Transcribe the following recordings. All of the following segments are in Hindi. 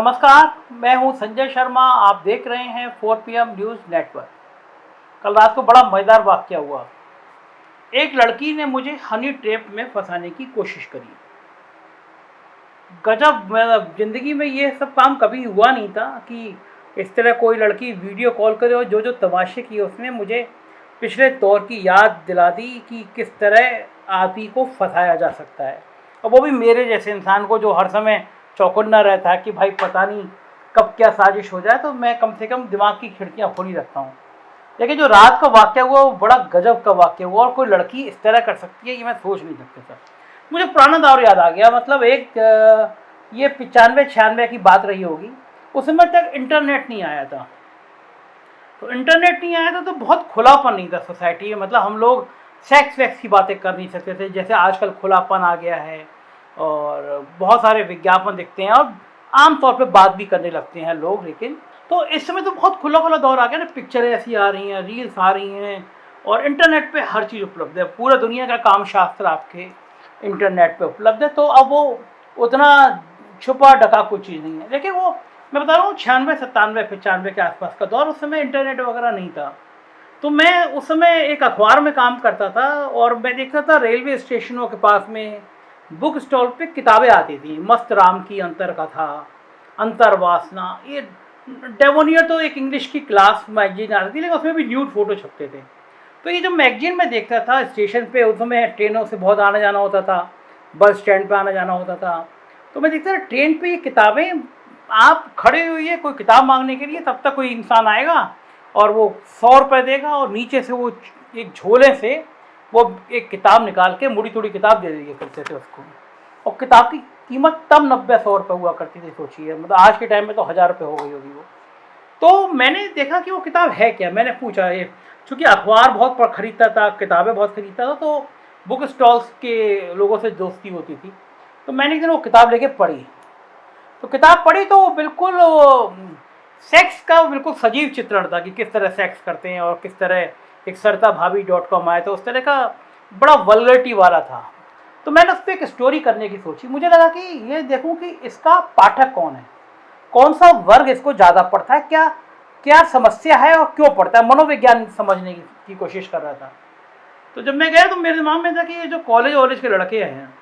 नमस्कार, मैं हूं संजय शर्मा। आप देख रहे हैं 4 PM न्यूज़ नेटवर्क। कल रात को बड़ा मज़ेदार वाक़या हुआ। एक लड़की ने मुझे हनी ट्रैप में फंसाने की कोशिश करी। गजब, मतलब ज़िंदगी में ये सब काम कभी हुआ नहीं था कि इस तरह कोई लड़की वीडियो कॉल करे और जो तमाशे किए उसने मुझे पिछले दौर की याद दिला दी कि किस तरह आदमी को फंसाया जा सकता है, और वो भी मेरे जैसे इंसान को जो हर समय चौकन्ना रहता है कि भाई पता नहीं कब क्या साजिश हो जाए। तो मैं कम से कम दिमाग की खिड़कियाँ खोली रखता हूँ। लेकिन जो रात का वाक़या हुआ वो बड़ा गजब का वाक़या हुआ, और कोई लड़की इस तरह कर सकती है ये मैं सोच नहीं सकता था। मुझे पुराना दौर याद आ गया। मतलब ये 95-96 की बात रही होगी। उस समय तक इंटरनेट नहीं आया था। तो इंटरनेट नहीं आया था तो बहुत खुलापन नहीं था सोसाइटी में। मतलब हम लोग सेक्स वैक्स की बातें कर नहीं सकते थे जैसे आजकल खुलापन आ गया है, और बहुत सारे विज्ञापन दिखते हैं और आमतौर पे बात भी करने लगते हैं लोग। लेकिन तो इस समय तो बहुत खुला खुला दौर आ गया ना, पिक्चरें ऐसी आ रही हैं, रील्स आ रही हैं, और इंटरनेट पे हर चीज़ उपलब्ध है। पूरा दुनिया का काम शास्त्र आपके इंटरनेट पे उपलब्ध है। तो अब वो उतना छुपा ढका कुछ चीज़ नहीं है। लेकिन वो मैं बता रहा हूँ 96, 97, 95 के आसपास का दौर, उस समय इंटरनेट वगैरह नहीं था। तो मैं उस समय एक अखबार में काम करता था और मैं देखता था रेलवे स्टेशनों के पास में बुक स्टॉल पे किताबें आती थी। मस्त राम की अंतरकथा, अंतर्वासना, ये डेवोनियर तो एक इंग्लिश की क्लास मैगजीन आती थी, लेकिन उसमें भी न्यूड फोटो छपते थे। तो ये जो मैगजीन में देखता था स्टेशन पे, उस समय ट्रेनों से बहुत आना जाना होता था, बस स्टैंड पे आना जाना होता था। तो मैं देखता था ट्रेन पे ये किताबें, आप खड़े हुए कोई किताब मांगने के लिए, तब तक कोई इंसान आएगा और वो 100 रुपये देगा और नीचे से वो एक झोले से वो एक किताब निकाल के मुड़ी तुड़ी किताब दे दिया करते थे उसको। और किताब की कीमत तब 90-100 रुपये हुआ करती थी। सोचिए, मतलब आज के टाइम में तो 1000 रुपये हो गई होगी वो। तो मैंने देखा कि वो किताब है क्या। मैंने पूछा, ये चूँकि अखबार बहुत खरीदता था, किताबें बहुत खरीदता था, तो बुक स्टॉल्स के लोगों से दोस्ती होती थी। तो मैंने एक दिन वो किताब लेके पढ़ी। तो किताब पढ़ी तो बिल्कुल सेक्स का बिल्कुल सजीव चित्रण था कि किस तरह सेक्स करते हैं, और किस तरह एक saritaBhabhi.com आया था, उस तरह का बड़ा वल्गरिटी वाला था। तो मैंने उस पर एक स्टोरी करने की सोची। मुझे लगा कि ये देखूं कि इसका पाठक कौन है, कौन सा वर्ग इसको ज़्यादा पढ़ता है, क्या क्या समस्या है और क्यों पढ़ता है। मनोविज्ञान समझने की कोशिश कर रहा था। तो जब मैं गया तो मेरे दिमाग में था कि ये जो कॉलेज वॉलेज के लड़के हैं,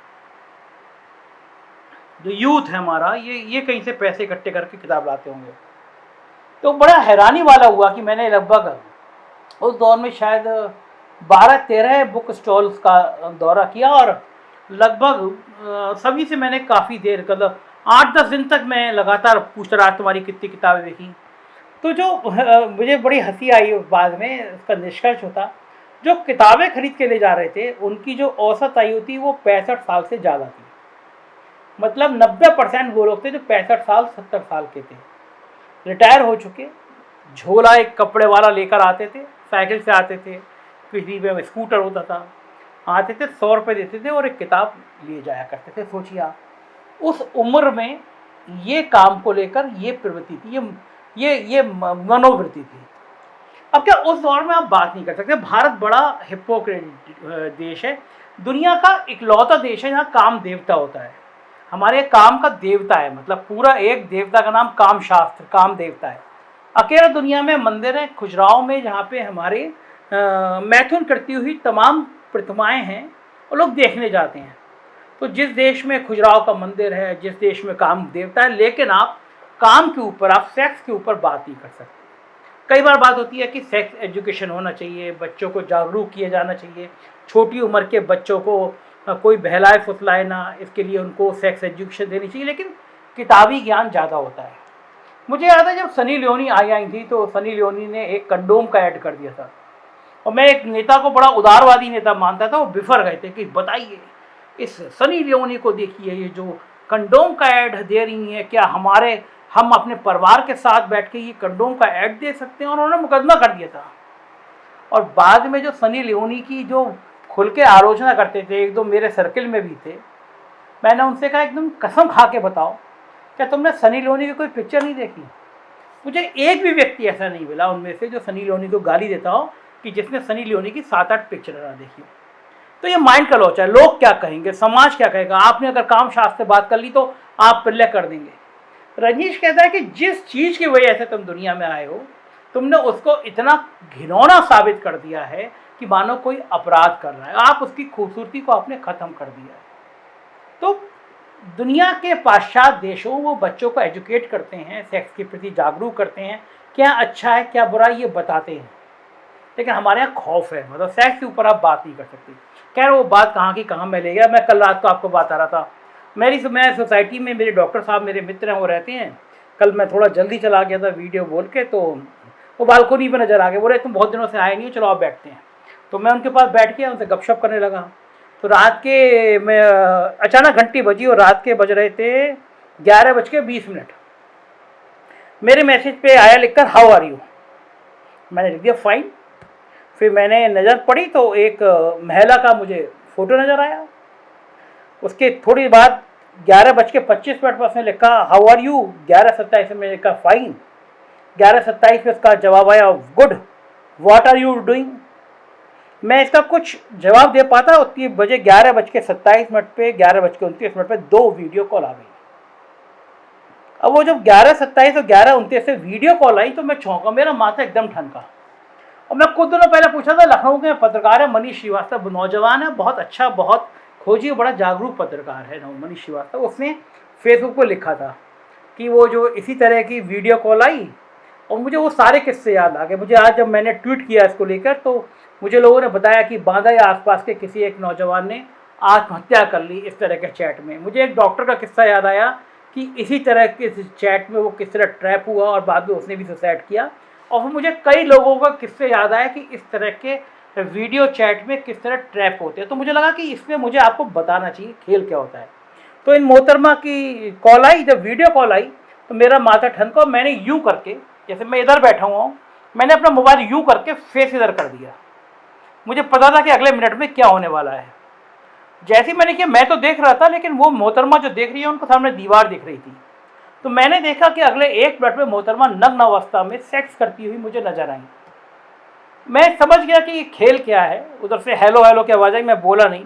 जो यूथ है हमारा, ये कहीं से पैसे इकट्ठे करके किताब लाते होंगे। तो बड़ा हैरानी वाला हुआ कि मैंने लगभग उस दौर में शायद 12-13 बुक स्टॉल्स का दौरा किया, और लगभग सभी से मैंने काफ़ी देर, मतलब 8-10 दिन तक मैं लगातार पूछता रहा तुम्हारी कितनी किताबें देखी। तो जो मुझे बड़ी हंसी आई बाद में, उसका निष्कर्ष होता, जो किताबें खरीद के ले जा रहे थे उनकी जो औसत आयु थी वो 65 साल से ज़्यादा थी। मतलब 90% वो लोग थे जो 65 साल 70 साल के थे, रिटायर हो चुके, झोला एक कपड़े वाला लेकर आते थे, साइकिल से आते थे, किसी पे स्कूटर होता था, आते थे, 100 रुपये देते थे और एक किताब लिए जाया करते थे। सोचिए आप, उस उम्र में ये काम को लेकर ये प्रवृत्ति थी, ये मनोवृत्ति थी। अब क्या उस दौर में आप बात नहीं कर सकते। भारत बड़ा हिपोक्रेट देश है, दुनिया का इकलौता देश है जहाँ काम देवता होता है। हमारे काम का देवता है, मतलब पूरा एक देवता का नाम काम शास्त्र, काम देवता है। अकेला दुनिया में मंदिर है खजुराहो में जहाँ पे हमारे मैथुन करती हुई तमाम प्रतिमाएं हैं और लोग देखने जाते हैं। तो जिस देश में खजुराहो का मंदिर है, जिस देश में काम देवता है, लेकिन आप काम के ऊपर, आप सेक्स के ऊपर बात नहीं कर सकते। कई बार बात होती है कि सेक्स एजुकेशन होना चाहिए, बच्चों को जागरूक किया जाना चाहिए, छोटी उम्र के बच्चों को कोई बहलाए फुसलाए ना, इसके लिए उनको सेक्स एजुकेशन देनी चाहिए। लेकिन किताबी ज्ञान ज़्यादा होता है। मुझे याद है जब सनी लियोनी आई थी तो सनी लियोनी ने एक कंडोम का ऐड कर दिया था, और मैं एक नेता को बड़ा उदारवादी नेता मानता था। वो बिफर गए थे कि बताइए, इस सनी लियोनी को देखिए, ये जो कंडोम का ऐड दे रही है, क्या हम अपने परिवार के साथ बैठ के ये कंडोम का ऐड दे सकते हैं। और उन्होंने मुकदमा कर दिया था। और बाद में जो सनी लियोनी की जो खुल के आलोचना करते थे, एक दो मेरे सर्किल में भी थे, मैंने उनसे कहा एकदम कसम खा के बताओ, क्या तुमने सनी लियोनी की कोई पिक्चर नहीं देखी। मुझे एक भी व्यक्ति ऐसा नहीं मिला उनमें से जो सनी लियोनी को गाली देता हो कि जिसने सनी लियोनी की 7-8 पिक्चर ना देखी। तो ये माइंड का लॉस है, लोग क्या कहेंगे, समाज क्या कहेगा। आपने अगर काम शास्त्र से बात कर ली तो आप प्रलय कर देंगे। रजनीश कहता है कि जिस चीज़ की वजह से तुम दुनिया में आए हो, तुमने उसको इतना घिनौना साबित कर दिया है कि मानो कोई अपराध कर रहा है। आप उसकी खूबसूरती को आपने ख़त्म कर दिया है। तो दुनिया के पाश्चात्य देशों वो बच्चों को एजुकेट करते हैं, सेक्स के प्रति जागरूक करते हैं, क्या अच्छा है क्या बुरा ये बताते हैं। लेकिन हमारे यहाँ खौफ है, मतलब सेक्स के ऊपर आप बात नहीं कर सकते। खैर वो बात कहाँ की कहाँ मैं ले गया। मैं कल रात को आपको बात आ रहा था, मैं सोसाइटी में मेरे डॉक्टर साहब मेरे मित्र हैं, वो रहते हैं। कल मैं थोड़ा जल्दी चला गया था वीडियो बोल के, तो वो बालकोनी पर नज़र आ गए। बोले तुम बहुत दिनों से आए नहीं हो, चलो आप बैठते हैं। तो मैं उनके पास बैठ गया, उनसे गपशप करने लगा। तो रात के मैं अचानक घंटी बजी और रात के बज रहे थे 11:20। मेरे मैसेज पे आया लिखकर हाउ आर यू। मैंने लिख दिया फाइन। फिर मैंने नज़र पड़ी तो एक महिला का मुझे फ़ोटो नज़र आया। उसके थोड़ी बाद 11:25 पर उसने लिखा हाउ आर यू। 11:27 में मैंने लिखा फाइन। 11:27 में उसका जवाब आया good, what are you doing. मैं इसका कुछ जवाब दे पाता उतनी बजे 11:27 पे 11:29 पे 2 वीडियो कॉल आ गई। अब वो जब 11:27 और 11:29 से वीडियो कॉल आई तो मैं चौंका, मेरा माथा एकदम ठनका। और मैं कुछ दिनों पहले पूछा था, लखनऊ के पत्रकार है मनीष श्रीवास्तव, नौजवान है, बहुत अच्छा, बहुत खोजी, बड़ा जागरूक पत्रकार है मनीष श्रीवास्तव। उसने फेसबुक पर लिखा था कि वो जो इसी तरह की वीडियो कॉल आई और मुझे वो सारे किस्से याद आ गए। मुझे आज जब मैंने ट्वीट किया इसको लेकर तो मुझे लोगों ने बताया कि बांदा या आसपास के किसी एक नौजवान ने आत्महत्या कर ली इस तरह के चैट में। मुझे एक डॉक्टर का किस्सा याद आया कि इसी तरह के चैट में वो किस तरह ट्रैप हुआ और बाद में उसने भी सुसाइड किया। और फिर मुझे कई लोगों का किस्से याद आया कि इस तरह के वीडियो चैट में किस तरह ट्रैप होते हैं। तो मुझे लगा कि इसमें मुझे आपको बताना चाहिए खेल क्या होता है। तो इन मोहतरमा की कॉल आई, जब वीडियो कॉल आई तो मेरा माथा ठनका। मैंने यूँ करके, जैसे मैं इधर बैठा हुआ हूँ, मैंने अपना मोबाइल यूँ करके फेस इधर कर दिया। मुझे पता था कि अगले मिनट में क्या होने वाला है। जैसे ही मैंने किया, मैं तो देख रहा था लेकिन वो मोहतरमा जो देख रही है उनको सामने दीवार दिख रही थी। तो मैंने देखा कि अगले 1 मिनट में मोहतरमा नग्न अवस्था में सेक्स करती हुई मुझे नजर आई। मैं समझ गया कि ये खेल क्या है। उधर से हेलो हेलो की आवाज़ आई, मैं बोला नहीं।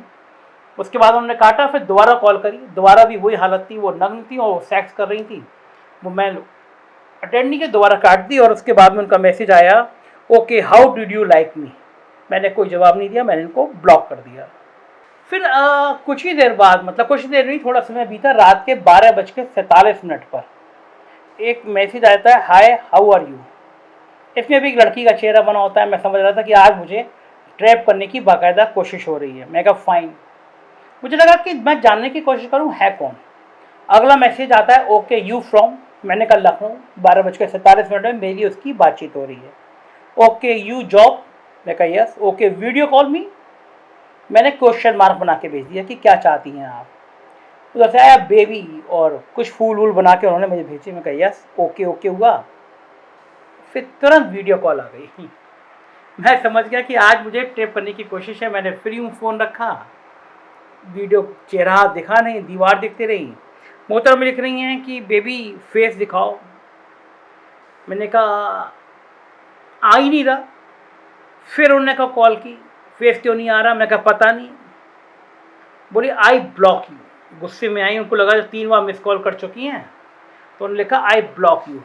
उसके बाद उन्होंने काटा, फिर दोबारा कॉल करी, दोबारा भी वही हालत थी, वो नग्न थी और सेक्स कर रही थी। वो मैं अटेंड नहीं किया, दोबारा काट दी। और उसके बाद में उनका मैसेज आया okay how did you like me. मैंने कोई जवाब नहीं दिया, मैंने इनको ब्लॉक कर दिया। फिर कुछ ही देर बाद, मतलब कुछ ही देर नहीं, थोड़ा समय बीता, रात के 12:47 पर एक मैसेज आता है हाय हाउ आर यू। इसमें भी एक लड़की का चेहरा बना होता है। मैं समझ रहा था कि आज मुझे ट्रैप करने की बाकायदा कोशिश हो रही है। मैं कहा फाइन। मुझे लगा कि मैं जानने की कोशिश करूँ है कौन। अगला मैसेज आता है ओके यू फ्रॉम। मैंने कहा लखनऊ। 12:47 में मेरी उसकी बातचीत हो रही है। Okay you job. मैं कहा यस। ओके वीडियो कॉल मी। मैंने क्वेश्चन मार्क बना के भेज दिया कि क्या चाहती हैं आप। उधर से आया बेबी और कुछ फूल वूल बना के उन्होंने मुझे भेजी। मैं कहा यस। ओके ओके हुआ। फिर तुरंत वीडियो कॉल आ गई। मैं समझ गया कि आज मुझे ट्रैप करने की कोशिश है। मैंने फिर यूँ फ़ोन रखा, वीडियो चेहरा दिखा नहीं, दीवार दिखती रही। मोहतरमा लिख रही हैं कि बेबी फेस दिखाओ। मैंने कहा आ ही नहीं रहा। फिर उन्होंने कहा कॉल की, फेस क्यों नहीं आ रहा। मैं कहा पता नहीं। बोली आई ब्लॉक यू। गुस्से में आई, उनको लगा 3 बार मिस कॉल कर चुकी हैं तो उन्होंने लिखा आई ब्लॉक यू।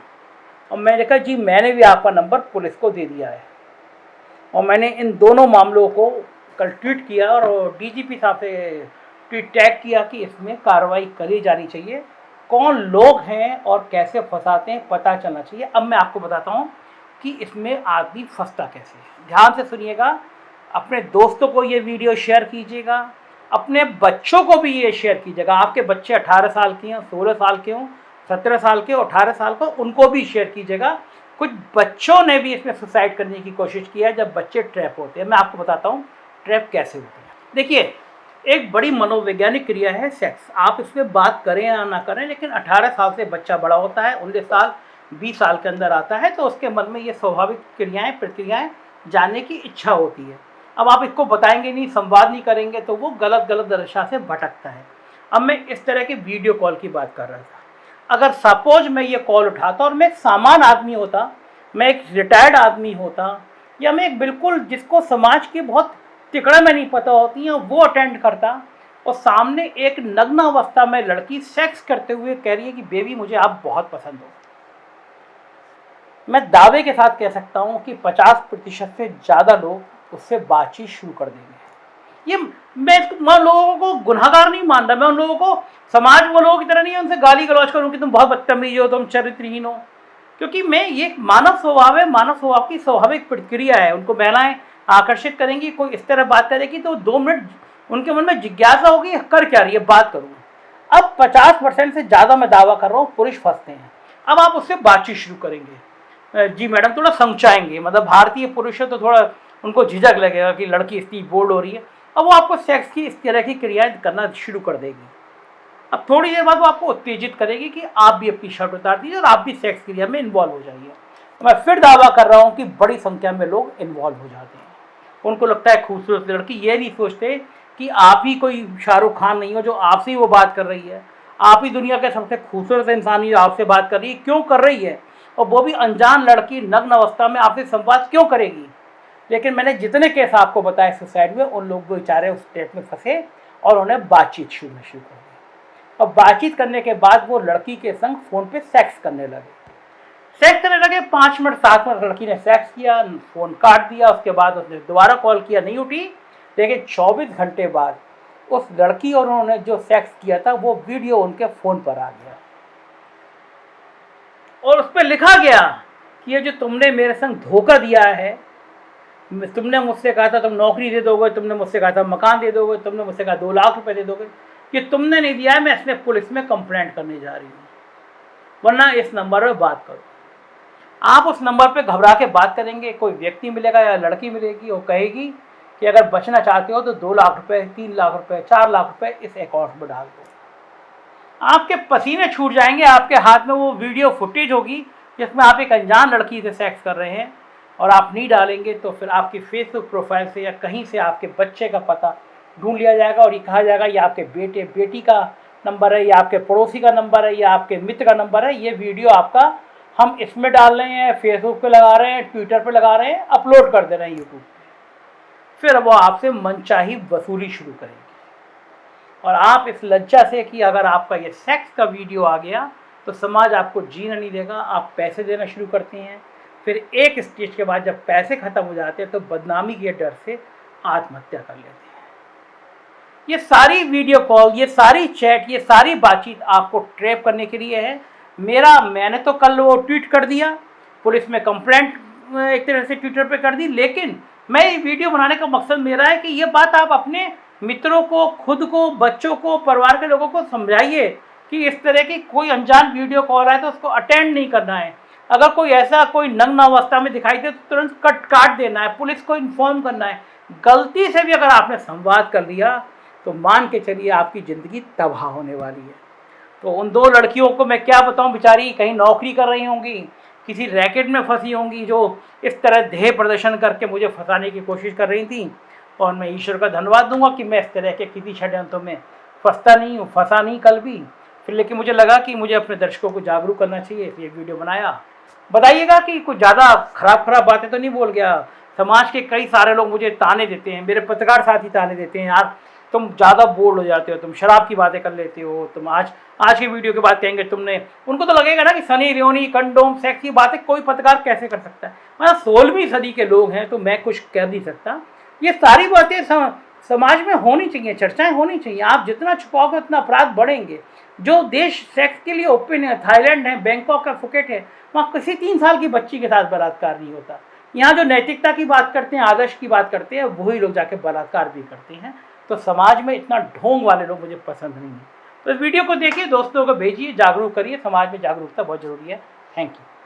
और मैंने कहा जी मैंने भी आपका नंबर पुलिस को दे दिया है। और मैंने इन दोनों मामलों को कल ट्वीट किया और डीजीपी साहब से ट्वीट टैग किया कि इसमें कार्रवाई करी जानी चाहिए। कौन लोग हैं और कैसे फंसाते हैं पता चलना चाहिए। अब मैं आपको बताता हूँ कि इसमें आदमी फंसता कैसे है। ध्यान से सुनिएगा। अपने दोस्तों को ये वीडियो शेयर कीजिएगा, अपने बच्चों को भी ये शेयर कीजिएगा। आपके बच्चे 18 साल के हों, 16 साल के हों, 17 साल के, 18 साल को, उनको भी शेयर कीजिएगा। कुछ बच्चों ने भी इसमें सुसाइड करने की कोशिश की है जब बच्चे ट्रैप होते हैं। मैं आपको बताता हूँ ट्रैप कैसे होते हैं। देखिए एक बड़ी मनोवैज्ञानिक क्रिया है सेक्स। आप इसमें बात करें या ना करें, लेकिन 18 साल से बच्चा बड़ा होता है, 19 साल 20 साल के अंदर आता है तो उसके मन में ये स्वाभाविक क्रियाएँ प्रक्रियाएँ जानने की इच्छा होती है। अब आप इसको बताएंगे नहीं, संवाद नहीं करेंगे तो वो गलत दिशा से भटकता है। अब मैं इस तरह के वीडियो कॉल की बात कर रहा था। अगर सपोज मैं ये कॉल उठाता और मैं एक सामान्य आदमी होता, मैं एक रिटायर्ड आदमी होता, या मैं एक बिल्कुल जिसको समाज की बहुत तिकड़ा में नहीं पता होती है वो अटेंड करता और सामने एक नग्न अवस्था में लड़की सेक्स करते हुए कह रही है कि बेबी मुझे आप बहुत पसंद हो। मैं दावे के साथ कह सकता हूं कि 50% से ज़्यादा लोग उससे बातचीत शुरू कर देंगे। ये मैं लोगों को गुनहगार नहीं मान रहा, मैं उन लोगों को समाज वो लोगों की तरह नहीं उनसे गाली गलौज करूँ कि तुम बहुत बदतमीज हो, तुम चरित्रहीन हो, क्योंकि मैं ये मानव स्वभाव है, मानव स्वभाव की स्वाभाविक प्रक्रिया है। उनको महिलाएं आकर्षित करेंगी, कोई इस तरह बात करेगी तो 2 मिनट उनके मन में जिज्ञासा होगी कर क्या रही है, बात करूँ। अब 50% से ज़्यादा मैं दावा कर रहा हूँ पुरुष फंसते हैं। अब आप उससे बातचीत शुरू करेंगे, जी मैडम थोड़ा समझाएंगे, मतलब भारतीय पुरुष है तो थोड़ा उनको झिझक लगेगा कि लड़की इतनी बोल्ड हो रही है। अब वो आपको सेक्स की इस तरह की क्रियाएं करना शुरू कर देगी। अब थोड़ी देर बाद वो आपको उत्तेजित करेगी कि आप भी अपनी शर्ट उतार दीजिए और आप भी सेक्स क्रिया में इन्वॉल्व हो जाइए। तो मैं फिर दावा कर रहा हूँ कि बड़ी संख्या में लोग इन्वॉल्व हो जाते हैं। उनको लगता है खूबसूरत लड़की, ये नहीं सोचते कि आप ही कोई शाहरुख खान नहीं हो जो आपसे ही वो बात कर रही है, आप ही दुनिया के सबसे खूबसूरत इंसान ही आपसे बात कर रही है, क्यों कर रही है, और वो भी अनजान लड़की नग्न अवस्था में आपसे संवाद क्यों करेगी। लेकिन मैंने जितने केस आपको बताए सुसाइड में, उन लोग बेचारे उस स्टेप में फंसे और उन्हें बातचीत शुरू कर दी। और बातचीत करने के बाद वो लड़की के संग फ़ोन पे सेक्स करने लगे। 5 मिनट 7 मिनट लड़की ने सेक्स किया, फ़ोन काट दिया, उसके बाद उसने दोबारा कॉल किया, नहीं उठी। लेकिन 24 घंटे बाद उस लड़की और उन्होंने जो सेक्स किया था वो वीडियो उनके फ़ोन पर आ गया और उस पर लिखा गया कि ये जो तुमने मेरे संग धोखा दिया है, तुमने मुझसे कहा था तुम नौकरी दे दोगे, तुमने मुझसे कहा था मकान दे दोगे, तुमने मुझसे कहा 2 लाख रुपए दे दोगे, ये तुमने नहीं दिया है, मैं इसमें पुलिस में कंप्लेंट करने जा रही हूँ, वरना इस नंबर पर बात करो। आप उस नंबर पे घबरा के बात करेंगे, कोई व्यक्ति मिलेगा या लड़की मिलेगी, वो कहेगी कि अगर बचना चाहते हो तो 2 लाख रुपए, 3 लाख रुपए, 4 लाख रुपए इस अकाउंट में डाल दो। आपके पसीने छूट जाएंगे, आपके हाथ में वो वीडियो फुटेज होगी जिसमें आप एक अनजान लड़की से सेक्स कर रहे हैं और आप नहीं डालेंगे तो फिर आपकी फेसबुक प्रोफाइल से या कहीं से आपके बच्चे का पता ढूंढ लिया जाएगा और ये कहा जाएगा ये आपके बेटे बेटी का नंबर है, या आपके पड़ोसी का नंबर है, या आपके मित्र का नंबर है, ये वीडियो आपका हम इसमें डाल रहे हैं, फेसबुक पे लगा रहे हैं, ट्विटर पे लगा रहे हैं, अपलोड कर दे रहे हैं यूट्यूब पे। फिर वो आपसे मनचाही वसूली शुरू करेंगे और आप इस लज्जा से कि अगर आपका ये सेक्स का वीडियो आ गया तो समाज आपको जीना नहीं देगा, आप पैसे देना शुरू करते हैं। फिर एक स्टेज के बाद जब पैसे ख़त्म हो जाते हैं तो बदनामी के डर से आत्महत्या कर लेते हैं। ये सारी वीडियो कॉल, ये सारी चैट, ये सारी बातचीत आपको ट्रैप करने के लिए है। मैंने तो कल वो ट्वीट कर दिया, पुलिस में कंप्लेंट एक तरह से ट्विटर पे कर दी, लेकिन मैं ये वीडियो बनाने का मकसद मेरा है कि ये बात आप अपने मित्रों को, खुद को, बच्चों को, परिवार के लोगों को समझाइए कि इस तरह की कोई अनजान वीडियो कॉल आए तो उसको अटेंड नहीं करना है। अगर कोई ऐसा कोई नग्न अवस्था में दिखाई दे तो तुरंत काट देना है, पुलिस को इन्फॉर्म करना है। गलती से भी अगर आपने संवाद कर लिया तो मान के चलिए आपकी ज़िंदगी तबाह होने वाली है। तो उन 2 लड़कियों को मैं क्या बताऊं, बेचारी कहीं नौकरी कर रही होंगी, किसी रैकेट में फंसी होंगी जो इस तरह ध्येय प्रदर्शन करके मुझे फंसाने की कोशिश कर रही थी। और मैं ईश्वर का धन्यवाद दूंगा कि मैं इस तरह के किसी षड्यंत्रों में फंसा नहीं कल भी। फिर लेकिन मुझे लगा कि मुझे अपने दर्शकों को जागरूक करना चाहिए, इसलिए वीडियो बनाया। बताइएगा कि कुछ ज़्यादा खराब बातें तो नहीं बोल गया। समाज के कई सारे लोग मुझे ताने देते हैं, मेरे पत्रकार साथी ताने देते हैं, यार तुम ज़्यादा बोल्ड हो जाते हो, तुम शराब की बातें कर लेते हो, तुम आज की वीडियो के बाद कहेंगे तुमने। उनको तो लगेगा ना कि सनी लियोनी, कंडोम, सेक्स की बातें कोई पत्रकार कैसे कर सकता है। मतलब 16वीं सदी के लोग हैं तो मैं कुछ कह नहीं सकता। ये सारी बातें समाज में होनी चाहिए, चर्चाएं होनी चाहिए। आप जितना छुपाओगे उतना अपराध बढ़ेंगे। जो देश सेक्स के लिए ओपन है, थाईलैंड है, बैंकॉक है, फुकेट है, वहाँ किसी 3 साल की बच्ची के साथ बलात्कार नहीं होता। यहाँ जो नैतिकता की बात करते हैं, आदर्श की बात करते हैं, वही लोग जाके बलात्कार भी करते हैं। तो समाज में इतना ढोंग वाले लोग मुझे पसंद नहीं है। तो इस वीडियो को देखिए, दोस्तों को भेजिए, जागरूक करिए। समाज में जागरूकता बहुत जरूरी है। Thank you.